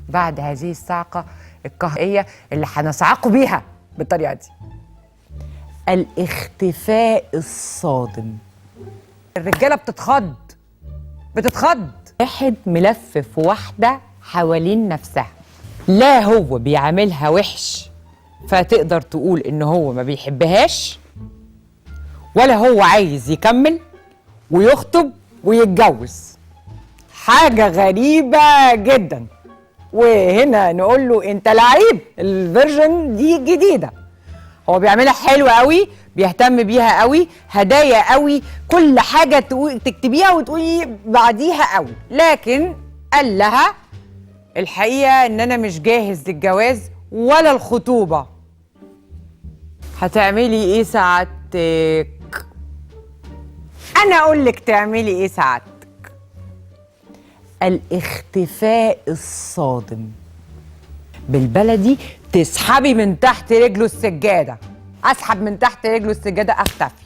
بعد هذه الصعقة الكهربائية اللي هنصعقوا بيها بالطريقة دي. الاختفاء الصادم. الرجالة بتتخض. واحد ملفف واحدة حوالين نفسها، لا هو بيعاملها وحش فتقدر تقول إن هو ما بيحبهاش، ولا هو عايز يكمل ويخطب ويتجوز. حاجة غريبة جدا. وهنا نقول له انت لعيب، الفيرجن دي جديدة. هو بيعملها حلوة قوي، بيهتم بيها قوي، هدايا قوي، كل حاجة تكتبيها وتقولي بعديها قوي، لكن قال لها الحقيقة ان انا مش جاهز للجواز ولا الخطوبة. هتعملي ايه سعادتك؟ انا اقول لك تعملي ايه سعادتك. الاختفاء الصادم. بالبلدي تسحبي من تحت رجله السجادة. اسحب من تحت رجله السجادة، اختفي.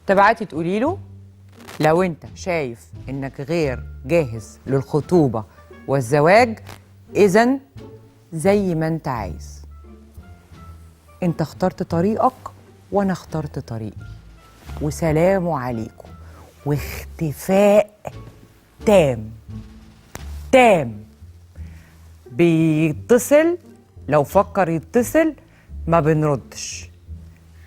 تبعتي تقولي له لو انت شايف انك غير جاهز للخطوبة والزواج، اذن زي ما انت عايز. انت اخترت طريقك وانا اخترت طريقي، وسلام عليكم. واختفاء تام. بيتصل، لو فكر يتصل ما بنردش.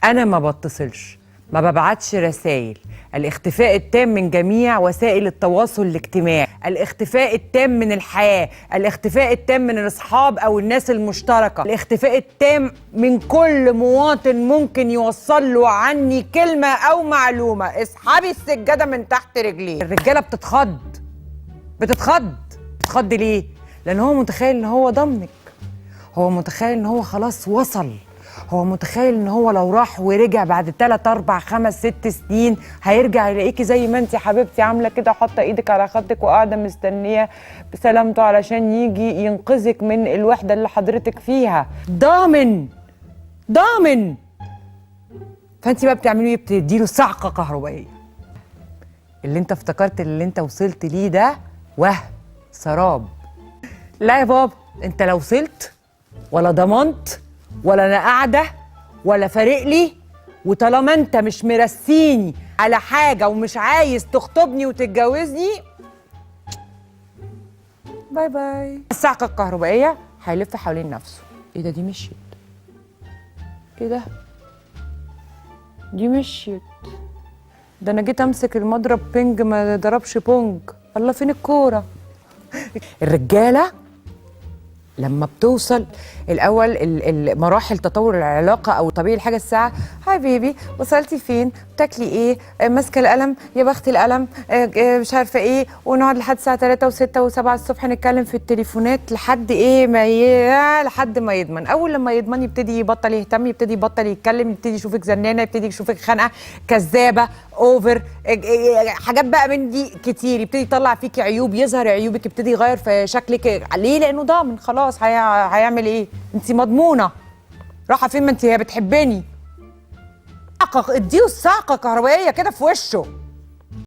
انا ما بتصلش، ما ببعتش رسائل. الاختفاء التام من جميع وسائل التواصل الاجتماعي، الاختفاء التام من الحياة، الاختفاء التام من الاصحاب او الناس المشتركة، الاختفاء التام من كل مواطن ممكن يوصل له عني كلمة او معلومة. اسحبي السجادة من تحت رجليه. الرجالة بتتخض ليه؟ لان هو متخيل ان هو ضمنك، هو متخيل ان هو خلاص وصل، هو متخيل ان هو لو راح ورجع بعد 3 4 5 6 سنين هيرجع يلاقيكي زي ما انت حبيبتي عامله كده، حاطه ايدك على خدك وقاعده مستنيه بسلامته علشان يجي ينقذك من الوحده اللي حضرتك فيها. ضامن. فانت بقى بتعملي ايه؟ بتديله صعقه كهربائيه. اللي انت افتكرت اللي انت وصلت ليه ده وهم سراب. لا يا بابا، انت لا وصلت ولا ضمنت ولا انا قاعده ولا فارق لي، وطالما انت مش مرسيني على حاجه ومش عايز تخطبني وتتجوزني، باي باي. الصعقه الكهربائيه هيلف حوالين نفسه. ايه ده؟ دي مشيت. ايه ده؟ دي مشيت. ده انا جيت امسك المضرب بينج ما ضربش بونج. الله، فين الكوره؟ الرجاله لما بتوصل الاول مراحل تطور العلاقه او طبيعي الحاجه الساعه، هاي بيبي وصلتي فين؟ بتاكلي ايه؟ ماسكه القلم؟ يا بخت القلم. مش عارفه ايه. ونقعد لحد الساعه 3 و6 و7 الصبح نتكلم في التليفونات لحد ايه لحد ما يضمن. اول لما يضمن يبتدي يبطل يهتم، يبتدي يبطل يتكلم، يبتدي يشوفك زنانه، يبتدي يشوفك خانقه، كذابه، اوفر، حاجات بقى من دي كتير. يبتدي يطلع فيكي عيوب، يظهر عيوبك، يبتدي يغير في شكلك. ليه؟ لانه ضامن خلاص. هيعمل ايه؟ انت مضمونه. راحه فين؟ ما انت هي بتحبني. اديله الصعقه كهربائيه كده في وشه.